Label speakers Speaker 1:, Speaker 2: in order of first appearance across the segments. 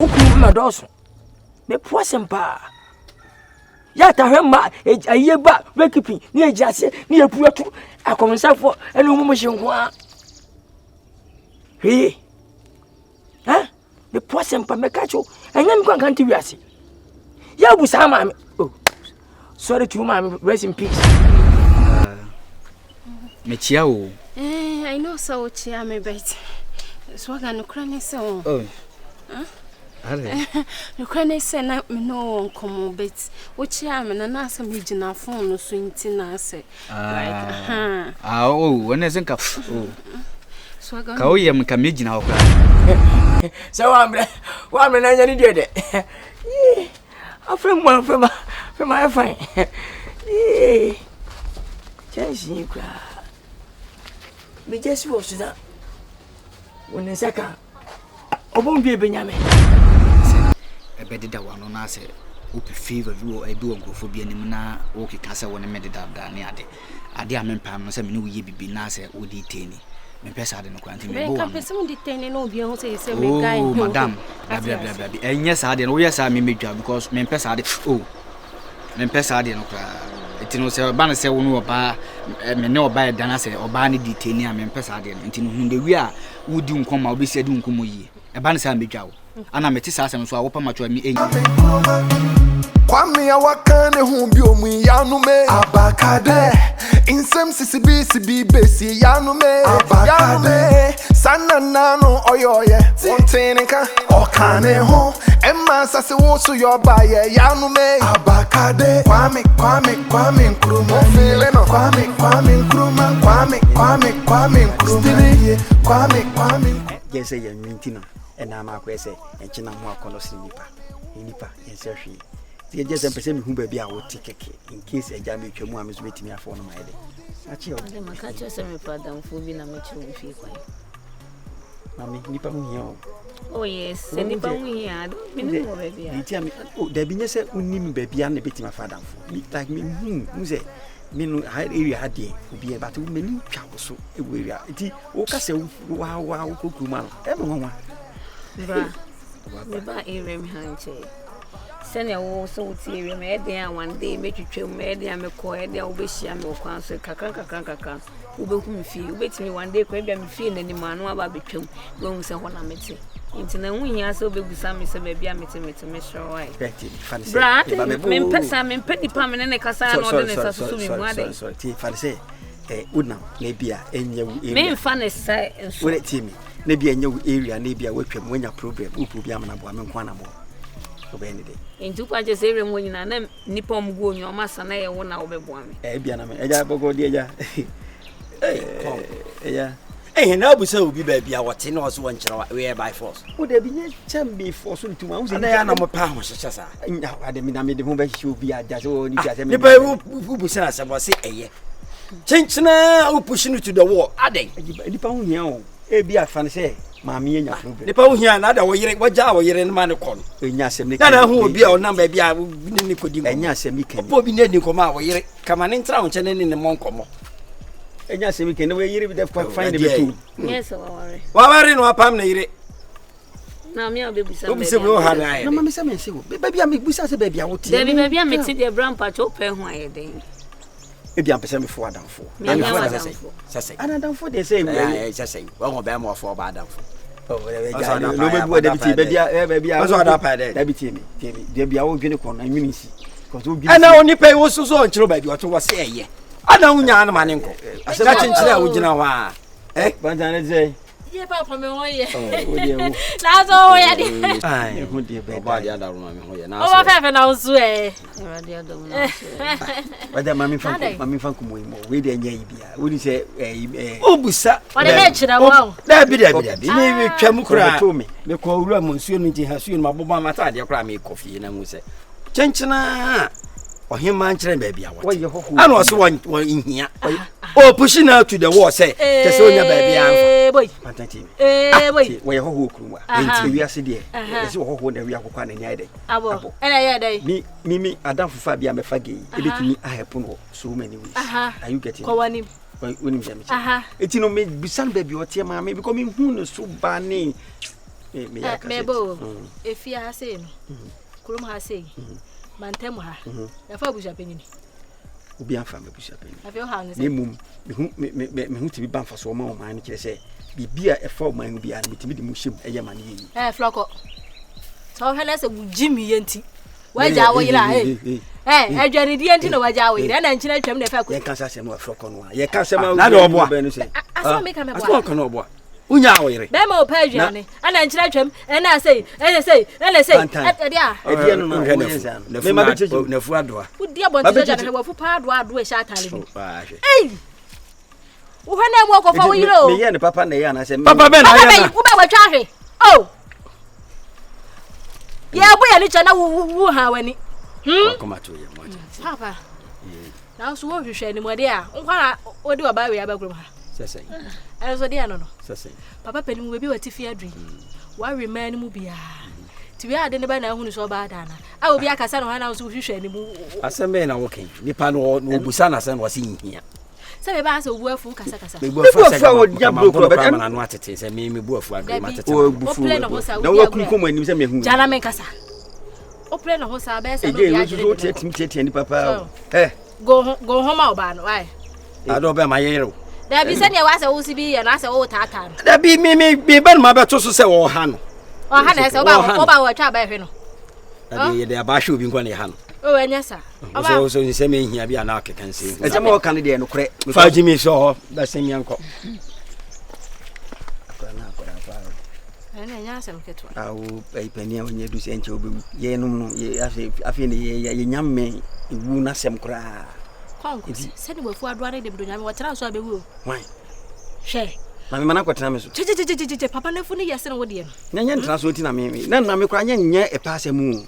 Speaker 1: ukuma doso me poasempa ya ta hwema ayeba wekipi ni ejase ni epuatu akomensafo ene umumo hyenko a he ha me poasempa me kacho anyam kwa kan tiwiase ya busa ma me oh sorry to mama, rest in peace.
Speaker 2: Mechiao.
Speaker 3: I know so chia me bet. So I no crane so.
Speaker 2: Oh. Huh? Are.
Speaker 3: No crane say na me no come bet. O chia me na asa me gina phone no so nti na say. Like
Speaker 2: oh, when is nka. Oh.
Speaker 3: So I go.
Speaker 2: Ka o yem ka me gina ho kra.
Speaker 1: So wa me na nya ni de. Afrem my fine. Chance you cry. Me just was that. When second, obon be Benjamin.
Speaker 2: E be dida wano na se opi favor you e bi onkofo bi anim na o keka se woni me dida da ne ade amempa no se me ne wo ye bibi na se o di teni. Me pesa ade no kwanti me bo.
Speaker 3: Me ka pesa mo di teni no obi ho se me guy.
Speaker 2: Oh madam, bla. Enye sa ade no wo ye sa me medwa because me pesa ade oh. Me pesa ade no kwa. Etino se ba na se wo no oba me ne oba e dana se oba ne di teni a me pesa ade no. Etino hunde wi a wo di nkoma obi se di nkomo yi. E ba na se medwa wo. Ana meti sa asem so a wo pa macho mi enyi.
Speaker 4: Kwame awakane hu bi omu yanu me abakade insem CCB besi yanu me abakade sanana no oyoye wontenka okane ho emma sase wo so yo baye yanu me abakade kwame nkruma fele no kwame nkruma kwame nkruma
Speaker 5: yes ye mintina ena ma kwese enchina ho akono sinipa nipa yense you just empecé me humbe bia wo tikeke in case e jam etwa mu amezo betimi afọ no maide achi o
Speaker 6: de makacho se me fada mfubi na mechiru mfi kwa
Speaker 5: mami nipa mu hia o
Speaker 6: oh yes se nipa mu hia me no be bia
Speaker 5: ntia me o da bi nyese unim ba bia na betimi afada mfu me like me mu ze me no area hade obi e but me ni twa wo so e wo area ti wo ka se wa kokuma no e me nwa
Speaker 6: bra me ba area mi hanche sene wo so tiere me de an one day me twetwem me de an me ko e de an obehia me okwan so kakran wo be hu me fie wo betimi one day ko e bia me fie na ni ma no aba betwem wo hu se ho na mete nti na hu hia so be gusa me se ba bia mete me sure why bra me pesa me pedi pa me ne kasa na de ne sa so me mu ade
Speaker 5: so ti fa se una na bia enye wo area
Speaker 6: me fa ne sai
Speaker 5: enso wo timi na bia enye wo area na bia watwem wanya problem upu bia na bo me nkwa na bo obenide
Speaker 6: entu kwa je sere mo nyina na nipa omgu onyo masa na ye wo na obeboa me
Speaker 5: bia na me eja bogo di eja eja
Speaker 1: na obusa obi ba bia wote na oso wonkyera we by force
Speaker 5: wo da bi nye chambe force ntuma wo
Speaker 1: na ya na mo pa ho hyehyɛ sa
Speaker 5: ade mi na me de ho ba hyehyɛ obi aja so ni bia se me
Speaker 1: nipa ubusa na se bo se eye chenchena u push to the wall ade
Speaker 5: nipa ho hia o bia fa ne se maami enya problem
Speaker 1: nipa ho hia na da wo yire wagya wo yire ne ma ne kɔ no
Speaker 5: enya asem ne
Speaker 1: na ho obi a onam ba bia ni kodi
Speaker 5: enya asem mi kan
Speaker 1: obi ne ni kɔma wo yire kama ne ntra ho nkyɛ ne mo nkɔmɔ
Speaker 5: enya asem mi kan we yire bi da find the betu
Speaker 6: yes wa
Speaker 1: ware no apam na yire
Speaker 6: na me obebusa
Speaker 1: obi se wo ha na
Speaker 5: na mama se me se wo ba bia me busa se ba bia wo ti
Speaker 6: da bia me ti de grandpa cho pe ho ayeden
Speaker 5: bia mpese me fo adamfo
Speaker 1: sase
Speaker 5: adamfo de say
Speaker 1: sase wa go ba mo fo ba adamfo
Speaker 5: no be bu da bia
Speaker 1: so da pa de
Speaker 5: da bi ti mi de bia wo dwene kon na nwinisi cause wo dwene
Speaker 1: ana oni pe wo so nkyero ba bi oto wo se eye ana unya na mane nko asa chenchira wo gina ho a
Speaker 5: banjane ze
Speaker 3: ye papa me ho ye
Speaker 5: wo de wo
Speaker 3: la zo ho ye de
Speaker 5: ai ho de be
Speaker 1: ba dia da ruma me ho ye na
Speaker 3: o ba fefe na usu
Speaker 6: radio adamu na
Speaker 5: wada mami fan ko mo we de nya yi bia wo ni se
Speaker 1: obusa
Speaker 3: o de na chira wo
Speaker 1: da bi me twam kura me ko wura mo nsuo no nti ha suo no mabobba mata de kura me kofi na mu se chenchina ohima nkyere ba bia wo ana o so won nhia o push na to the wall say tese onya ba bia anfa
Speaker 3: boy
Speaker 5: patati
Speaker 3: boy
Speaker 5: wo ye hoho kuruma enti wi ase de ese wo hoho na wi akokwa na nya de
Speaker 3: abo ena ye dai
Speaker 5: mi adam fufa bia me fage ebetumi ahepo no so many ways are you getting
Speaker 3: ko wani
Speaker 5: woni me eti no me bisan ba bi o tie ma me because me hu no so ba ni me ya ka
Speaker 6: mebo efia ha sei no kurom ha sei mantem ha ya fa busha penini
Speaker 5: obi anfa me busha penini
Speaker 6: afio ha ne
Speaker 5: me mum me hu ti bi banfa so ma o man ne kire se bibia e fa o man bi an metimi di mu hyem eye man yi
Speaker 6: floko so hana se wujimi yenti waja wo yira adwane di enti no waja wo yira na nchina twam na fa ko
Speaker 5: ye kan sa se no floko no ye kan se ma
Speaker 1: na de obo
Speaker 5: be no se
Speaker 6: asa me ka me bo
Speaker 1: aso kan obo unya wo yire
Speaker 6: be ma o pa adwane ana nchina twam na sei dia
Speaker 5: e no no me ma be cheche
Speaker 1: na fu adoa
Speaker 6: udi abonti ja na wafu pa adoa e sha atale ni wo hana mu akofa wo yire o
Speaker 5: me ye ne papa na ye na se
Speaker 1: papa be na ya na
Speaker 6: wo ba wa twa hwe oh ya bo ya ni chana wu ha wani
Speaker 1: koma to ye mo
Speaker 6: papa na so wo hwehwe ni mo de a nkwa odi wa ba we abagrum ha
Speaker 1: sese
Speaker 6: so de no
Speaker 1: sese
Speaker 6: papa pani mu bi wati fi adri wa remind mu bia ti we ade ne ba na hunu so ba da na a obi akasa no ha na so hwehwe ni mu
Speaker 1: asembe na woken nipa no busa na sen wase nhia
Speaker 6: se be ba se obu afu kasa
Speaker 1: me bu afu wo dia bro na no atete se me bu afu ado ma tete
Speaker 5: o bufu na wa kunkom anim se me hu
Speaker 6: jana men kasa o play na ho sa be se no
Speaker 5: bia jere tie ni papa
Speaker 6: go home oba no why
Speaker 1: ado be ma yero
Speaker 6: da bi se ne wa se wo si bi ya na se wo tata
Speaker 1: da bi me ban ma be to so se wo ha no
Speaker 6: o ha na se oba wo twa ba hwe no
Speaker 1: da bi de aba hwe obi nkwa ne ha no
Speaker 6: o enya sa
Speaker 1: so ni se me hia bia na akekan se
Speaker 5: e se mo kan de no kre
Speaker 1: fa jimi so da se mi anko
Speaker 6: ana nya se mketo
Speaker 5: awu ipania onye du se enche obi ye num no ye afi ne ye nyamme iwu na sem kra
Speaker 6: konko se ni wafu ado ane de do nyame watira so abewu
Speaker 5: wan
Speaker 6: hwe
Speaker 5: na me mana kwatena me so
Speaker 6: che papa na fu ni yese no wode no
Speaker 5: nya ntena so ti na me na me kra nya e pa se mu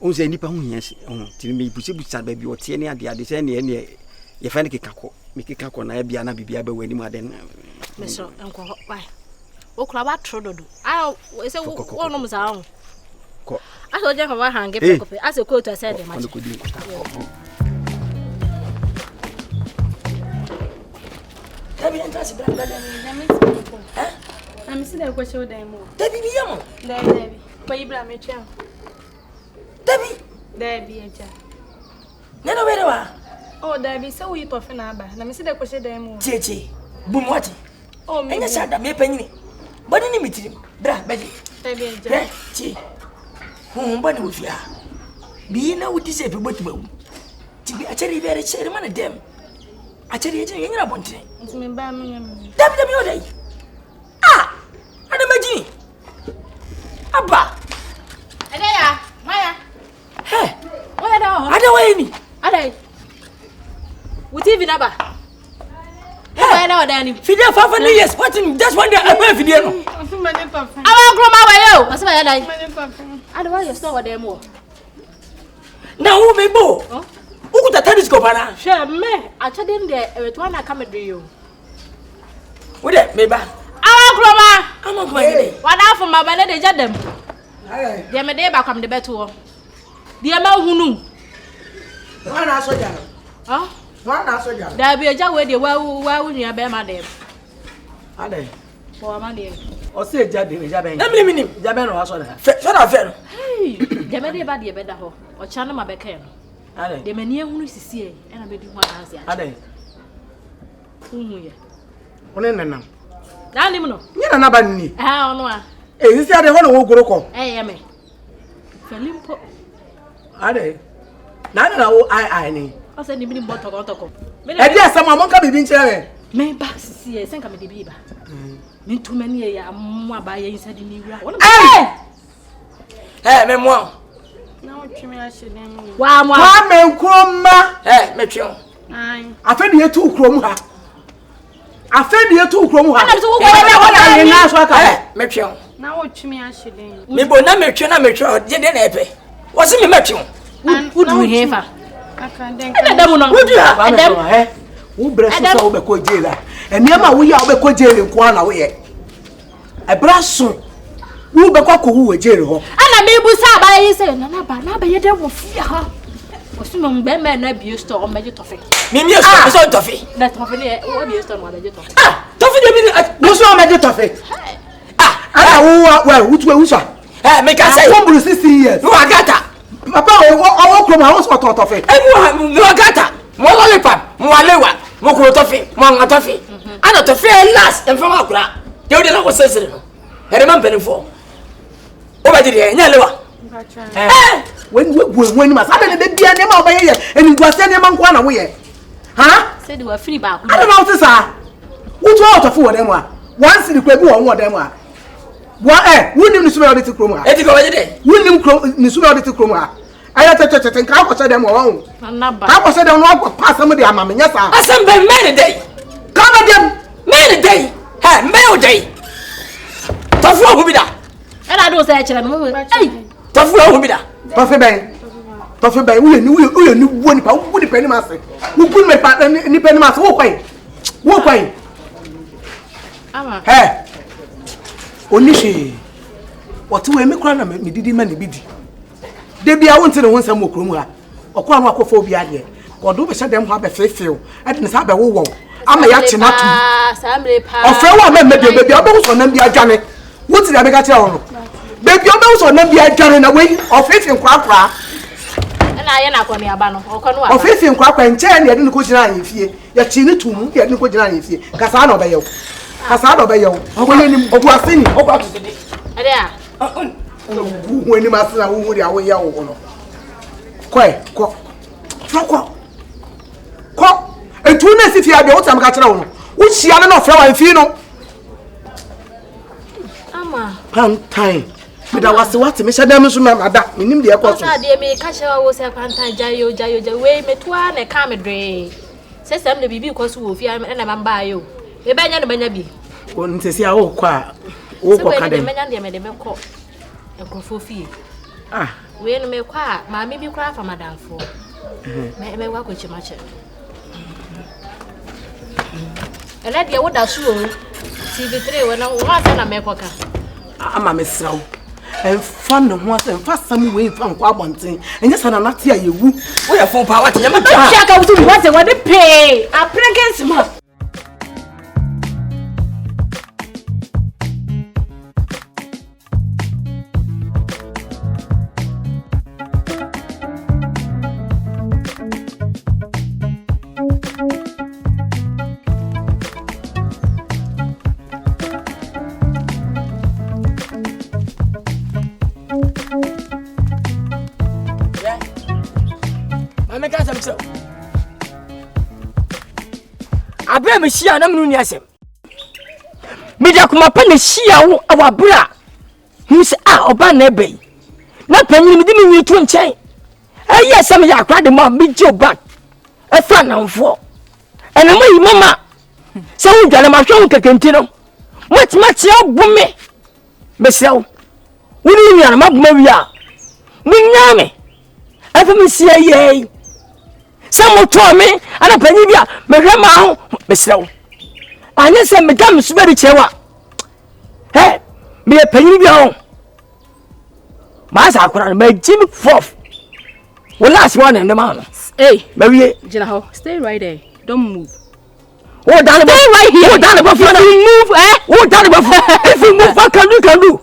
Speaker 5: on se nipa hu nya se ti me busi ba bi otie ne ade se ne ye fa ne kekako me kekako na bia na bibia ba wani mu ade
Speaker 6: me so enko bye okura ba trododo se wono musa ho
Speaker 5: ko
Speaker 6: aso je ko ba hange pekope aso ko to se de ma
Speaker 5: ko di ko
Speaker 7: Dabi entra si branda da mi na mi si da ko show da mo Dabi bi yamo Dabi pa ibra me tia Dabi eja Nena were wa
Speaker 6: oh Dabi se wo yito fe na aba na mi si da ko show da mo
Speaker 7: Cheche bum wati
Speaker 6: oh me
Speaker 7: enya sada me panyini body ni mitirim bra beji
Speaker 6: Dabi eja
Speaker 7: chi body wo fia bi na wudi se pe botima wu ti bi acheri bi are chere mana dem acheri eje yenyina bonte
Speaker 6: ntimi ba me nyam
Speaker 7: Dabi odai ada maji abba
Speaker 6: ada ya maya where da
Speaker 7: ada wayini
Speaker 6: ada wuti vi na ba where da oda ni
Speaker 7: Fidel 500 years what in just one day I buy Fidel no
Speaker 6: mane papa awa groma wa yo asema ya dai mane papa ada wa yes no oda mo
Speaker 7: na wo mebo ukuta tennis ko bana
Speaker 6: hwe me achade nde ewetu na kamedwe yo
Speaker 7: wode meba
Speaker 6: awa groma
Speaker 7: ama ko yede
Speaker 6: wada afọ ma ba ne de jadam de me de ba kwam de beto de ma hunu
Speaker 7: wana soja
Speaker 6: ah
Speaker 7: wana soja
Speaker 6: da bi eja we de wa nua be ma de
Speaker 7: ade
Speaker 6: o ma de
Speaker 7: o se eja de eja ben emri minim eja ben no aso da fe na fe no
Speaker 6: hey de me de ba de be da ho o cha no ma be kai no
Speaker 7: ade
Speaker 6: de me ne hunu sisie e na be di ho anase a
Speaker 7: ade
Speaker 6: hunu ye
Speaker 7: one nenam
Speaker 6: na ni mu no
Speaker 7: nyina na ba ni
Speaker 6: ah ono a
Speaker 7: sisi ade ho no wo goro ko
Speaker 6: ye me felimpo
Speaker 7: ade na wo ai ni
Speaker 6: o se ni bi ni botoko
Speaker 7: e di asama mo ka bibi nchire
Speaker 6: me ba sisie se nka me de bi ba me ntuma ni ya mo aba ye inside ni wura wona
Speaker 7: me mo
Speaker 6: na o twimi a hye dem wa mo
Speaker 7: wa me nkroma me twe
Speaker 6: ai
Speaker 7: afa de yetu krom ha afedi etu krom ha
Speaker 6: ana so wo na
Speaker 7: na so aka
Speaker 8: me twe
Speaker 6: na wo twimi a hye dem
Speaker 8: me bo na me twe je de na epe wo se me twe
Speaker 6: udu hefa
Speaker 7: aka den
Speaker 6: ana dem no
Speaker 7: udu ha dem wo bre so wo be ko jela eniama wo ya wo be ko jela nko ana wo ye ebra so wo be ko wu we jela ho
Speaker 6: ana me bu sa ba yi se na ba ye de wo fia ha osuma mgbe me na bi store o meje tofe
Speaker 8: mi store so tofe
Speaker 6: na tofe ne o bi store mo meje tofe
Speaker 8: tofe de mi
Speaker 7: wo so meje tofe Ana wo wutu ewusa.
Speaker 8: Make I say.
Speaker 7: Come 60 years.
Speaker 8: No agata.
Speaker 7: Papa o kro ma won so tofe.
Speaker 8: No agata. Mo lollipop, mo alewa, mo kro tofe, mo ngatofe. Ana tofe last en fama kura. De odi na wo sesere no. Ere man penifo. O ba jide nya lewa.
Speaker 7: When we must have the bia ne ma obaye and you was ne man kwa na wo ye. Ha?
Speaker 3: Said you were free back.
Speaker 7: I don't know this ah. Wutu out of them wa. Once the kwebu won them wa. Wa wunim ni suma oditi krom ha.
Speaker 8: Eti ko ba jide.
Speaker 7: Wunim krom ni suma oditi krom ha. Aya tete nka ko se dem wa won. Ka ko se dem no ko pass am de amame nya sa.
Speaker 8: Asem be men day.
Speaker 7: Ka dem
Speaker 8: men day. Ha, men day. Tofu ohu bi da.
Speaker 3: And I don't say chele. Hey.
Speaker 8: Tofu ohu bi da.
Speaker 7: Tofe ben we ni wo ni pa wo ni pani ma se. Wo gun me pa ni pani ma se wo kwai. Wo kwai.
Speaker 3: Ama.
Speaker 7: Onishi. What we me kra na me didi ma ni bidi. De bia won te ne ho nsam okrom ha. Okwa no akofo bi ade. Kodo be hye dem ho abefefew. Ade ne sa be wo won. Ama ya chena tu.
Speaker 3: Samre pa.
Speaker 7: Ofre wa me me de bia obo so na bia adwane. Wo ti da be ka kire wo no. Baby obo so na bia adwane na we ofefe nkwa.
Speaker 3: Na ye na kwani aba no. Okọ no aba.
Speaker 7: Ofefe nkwa nche na ye de ko gina an fie. Ya chi ni tum ye de ko gina an fie. Kasa na obeyew. Kasa na obeyew. Obo ni obu asini.
Speaker 8: Obu atudi.
Speaker 3: Ade a.
Speaker 7: Wo ni ma sina wo ri awo ya wo no. Ko. Etu na si fie abia wo tam ka kire wo no. Wo hia na ofra wa fie no.
Speaker 3: Ama.
Speaker 7: Pantai. Bida wase wate me hyadam so ma ada. Menim de ekoso.
Speaker 3: Osa de me ka hye wo se pantai jayo we metua na ka me dre. Sesem na bibi ko so wo fie na mamba ayo. Me banya na banya bi.
Speaker 7: O ntesi a wo kwa. Wo ko ka dem.
Speaker 3: Se we banya de me de me ko. Ekrofo fie. We no me kwa ma me bi kra fa madamfo. Me wa ko chimache. Ele de wo da so TV3 we na wo asa na me ko ka.
Speaker 7: Ama me sraw. Enfa no ho asa enfa sam we enfa nkwa abonten. Enye sana nate a yewu.
Speaker 8: Wo ye fon pa wa te nyama
Speaker 3: tia. Tia ka wutu what we dey pay. A pregnancy ma.
Speaker 8: Abe me shia na munu ni asem. Media kuma pa na shia wo awabra. Hu se oba na ebe. Na panyin me di me nyitu nchen. Aye sem ya akra de ma me je oba. Afa na mfo. Ena mo yi mama. Se wo dwale ma hwe nkekenti no. Motima tie obume. Me sew. Wo ni nua na mabuma wi a. Me nyame. Afa me sia ye. Some to me and a penny bia me hwema ho mesrew anya se me dam so be chewa me penny bia ho ma sa akora me jim fof we last one and the man
Speaker 3: hey
Speaker 8: me
Speaker 3: Gina ho stay right there, don't move.
Speaker 8: Oh down
Speaker 3: stay right here.
Speaker 8: Oh down above
Speaker 3: move
Speaker 8: oh down above if you move what can do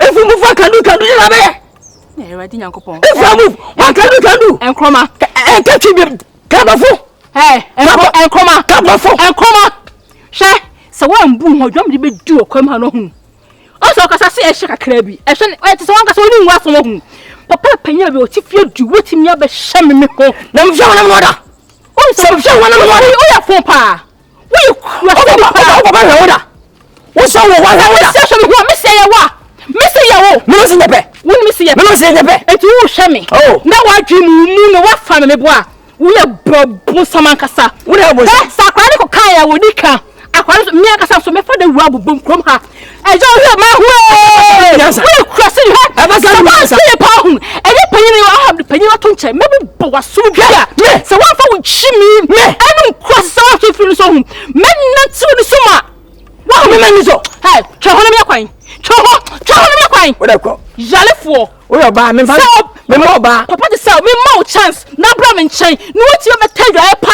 Speaker 8: if you move what can do you na
Speaker 3: eh ready nyankopon
Speaker 8: if you move what can do
Speaker 3: enkroma
Speaker 8: catch you kabafo
Speaker 3: enkroma
Speaker 8: kabafo
Speaker 3: enkroma hwe se wan bu ho dwam de be du okwam ha no hu o so kasa se ehye kakra bi ehwe o te se wan kasa oni nwa so hu papa panya bi o ti fie du wotimi ya be hye me ho
Speaker 8: na mfia wana moda
Speaker 3: o so mfia wana moda o ya fon pa we kura
Speaker 8: o baba he woda wo so wo wa woda
Speaker 3: se so me ho me se ye wa me se ye wo
Speaker 8: me no se nyepe
Speaker 3: wo me se ye
Speaker 8: me no se nyepe
Speaker 3: enti wo hye me na wa dwi mu no wa fa me bo a wo ye bobo samankasa
Speaker 8: wo na bo
Speaker 3: sakwa ne ko kan ya wo dika akwara mi akasa so me fa da wura bobom krom ha ejo ho ma ho we cross you ha
Speaker 8: aba sa
Speaker 3: ma sa ye pa hu e panyin yo ha panyin wa to nche me bo wa so dwa me se wa fa wo chi mi me anu cross sa wa so fi so hu me na ti ni so ma wa me ni so ha che ho na me kwan che ho na me kwan
Speaker 8: wo da ko
Speaker 3: jalefo
Speaker 8: wo yo ba me fa me mo ba
Speaker 3: papa de say me mo chance na bra me nchen no what you better dwa pa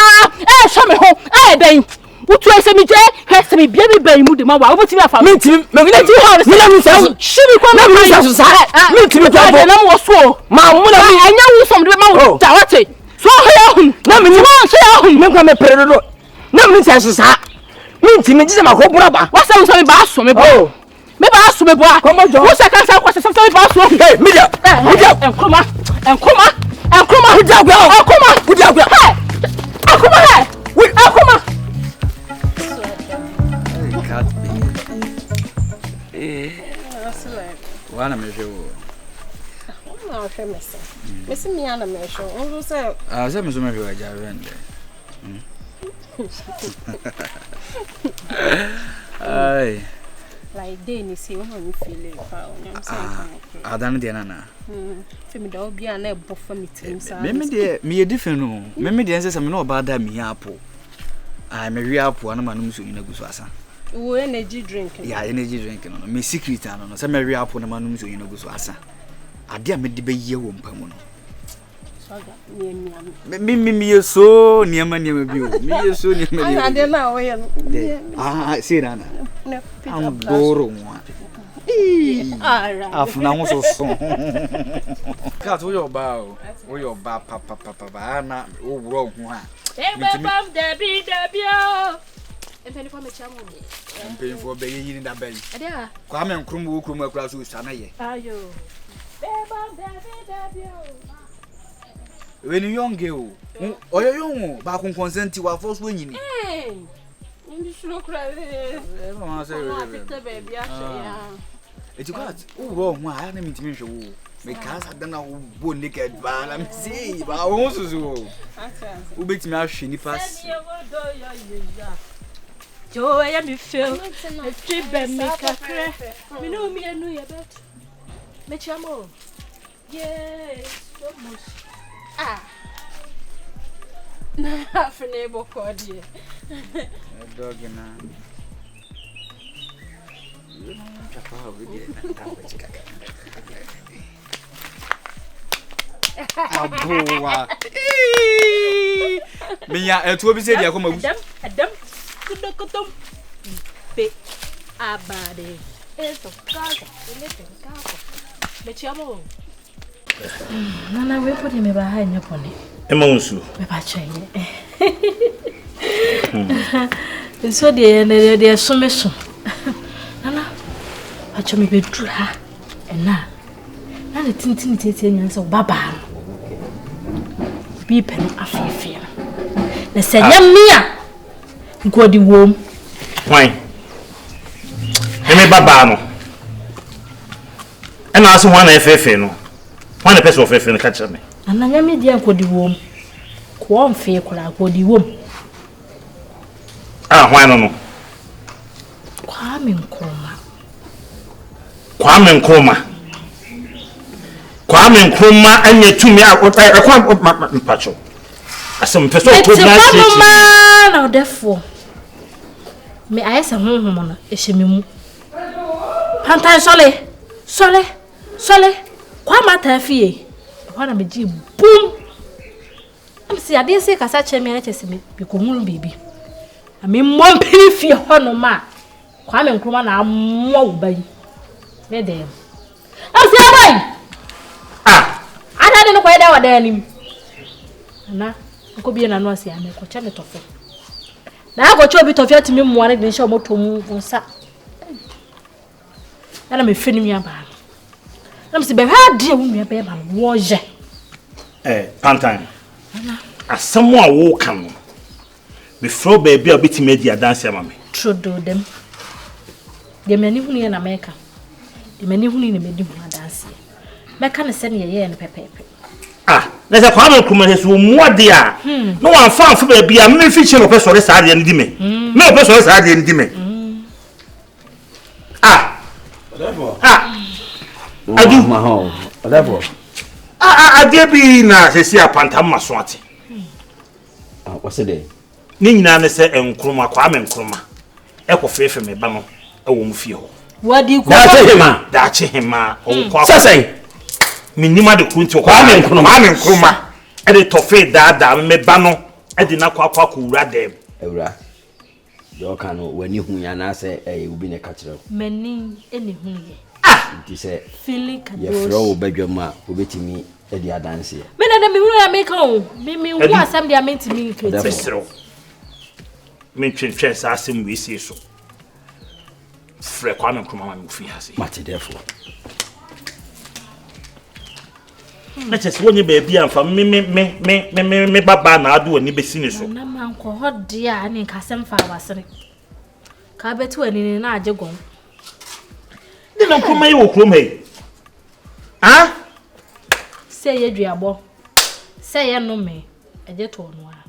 Speaker 3: hwe me ho den Utu SMJ, SMB baby baby mu de ma wa obotimi afa.
Speaker 8: Minti me gina ti ha me na mu sa.
Speaker 3: Shimi kwa
Speaker 8: na mu sa so sa. Minti me kwa
Speaker 3: na mu so. Ma mu na anya wu som de ma wo ta wate. So ha hu. Na me ni mo so ya hu.
Speaker 8: Me kwa me pere do. Na mu sa so sa. Minti me jise ma ko bura ba.
Speaker 3: Wa sa me ba so me ba. Me ba so me bo. Wo sa kan sa kwa sa me ba so.
Speaker 8: Hey, media.
Speaker 3: Enkoma. Udiagwa. Hey. Akoma hey. Akoma.
Speaker 2: Wana mejo.
Speaker 9: Na o femese. Mesi mi ana mejo. Onzo se
Speaker 2: Se mejo mejo aja rende. Ai.
Speaker 9: like day ni see when we feel it fa onyam say
Speaker 2: adan de nana
Speaker 9: femi da obi ana ebo fa mitim sa
Speaker 2: me de me different no me de ense se me no ba da me apo me wi apo ana manum so nyina guso asa
Speaker 9: wo energy drink
Speaker 2: ya energy drink no me secret no se me wi apo na manum so nyina guso asa ade a me de be ye wo mpamu no me yeso niama bi o me yeso niama bi
Speaker 9: ade na wo ye
Speaker 2: see nana am goro mo afuna ho so so kat wo yo ba pa na wo wuro ho a
Speaker 3: bam debi o empeni for me chamo
Speaker 2: empeni for be yiri da ben
Speaker 3: adia
Speaker 2: kwa me nkrum wo krum akura so sa na ye
Speaker 3: ayo bam debi o
Speaker 2: when you young girl oyo young ba kon consent wa force wo nyini
Speaker 9: ndi shuro kra
Speaker 2: ma say
Speaker 9: we baby ya
Speaker 2: etiquat wo ho a na mitimi hwe wo me ka sa dana wo bo naked ba na me see ba wo suzu wo betimi ahwe ni pass
Speaker 3: jo ya mi feel e tribe me kakre me no mi enu ye bet me chamo yes so much na fene boko die
Speaker 2: dog na chapa we die na tawo chikaka aboa minya etuo bi se dia ko mabu
Speaker 3: adam kudokotom be abade eto kaza elete kaza me chamo nana we podi me ba ha nya poni
Speaker 10: ema unsu
Speaker 3: me ba chenye so de so me so nana acho me be dru ha ena na le tintin tete nya so baba bi pen afefe na senya mia ngodi wom
Speaker 10: wan eme baba no ena aso wana efefe no wana pese ofefe no ka kire me
Speaker 3: ananya me dia ngodi wom ko mfe kura ngodi wom
Speaker 10: wana no Kwame Nkrumah anya tumi akwa mpacho asem pese o to na
Speaker 3: shit na defo me ayesa honhom no ehememu pantan sole kwa mata fie wana meji boom amsi ade se kasa cheme na chese me bikomuru bibi ami mompini fie hono ma Kwame Nkrumah na amwo ubai me dem amsi abai ana de no kwa da wada anim na ko bi na no ase ame ko cha me tofo na ko cho bi tofo atimi muare de nche omoto mu nsa ana me feni mi aba na msi be ha de wu mi aba ba wo je
Speaker 10: pantan asamo a wo kan no me fro baby obitimi adi adanse amame
Speaker 3: trodo dem de mani hunu ye na meka de mani hunu ne medi hu adanse meka ne se ne ye ne pepepe
Speaker 10: na se Kwame Nkrumah so muade a no wan fa baby a me fi che no pesore sa ade ndi me me o pesore sa ade ndi me adu
Speaker 1: ma ho whatever
Speaker 10: ade bi na se si apanta maso ate
Speaker 1: what's it
Speaker 10: ni nyina ne se Nkrumah Kwame Nkrumah ekofefe me ba no ewo mu fie ho
Speaker 3: wadi ko
Speaker 10: da chehema o kwa
Speaker 1: sasai
Speaker 10: minima de kunti Kwame Nkrumah e de tofe da me ba no e de na kwa ko wura dem
Speaker 1: ewura Yo kan wani hu ya na se ubi ne ka kire.
Speaker 3: Mani eni hu ye.
Speaker 1: Nti se
Speaker 3: feeling ka
Speaker 1: ye fro badwam obetimi e dia dance ye.
Speaker 3: Me na me hu ya make on. Me hu asem dia mentimi nkete.
Speaker 10: Fesro. Me twetwe sa asem we sie so. Frɛ Kwame Nkrumah ma fi hase.
Speaker 1: Mate therefore.
Speaker 10: Na chese wonye ba bia amfa me baba na ado ani besi ne so.
Speaker 3: Na man ko hode a ne kasem fa wasere. Ka betu ani na age gon.
Speaker 10: Ni na Nkrumah ye wo krom he. Ah?
Speaker 3: Se ye duabo. Se ye no me. Eje to no a.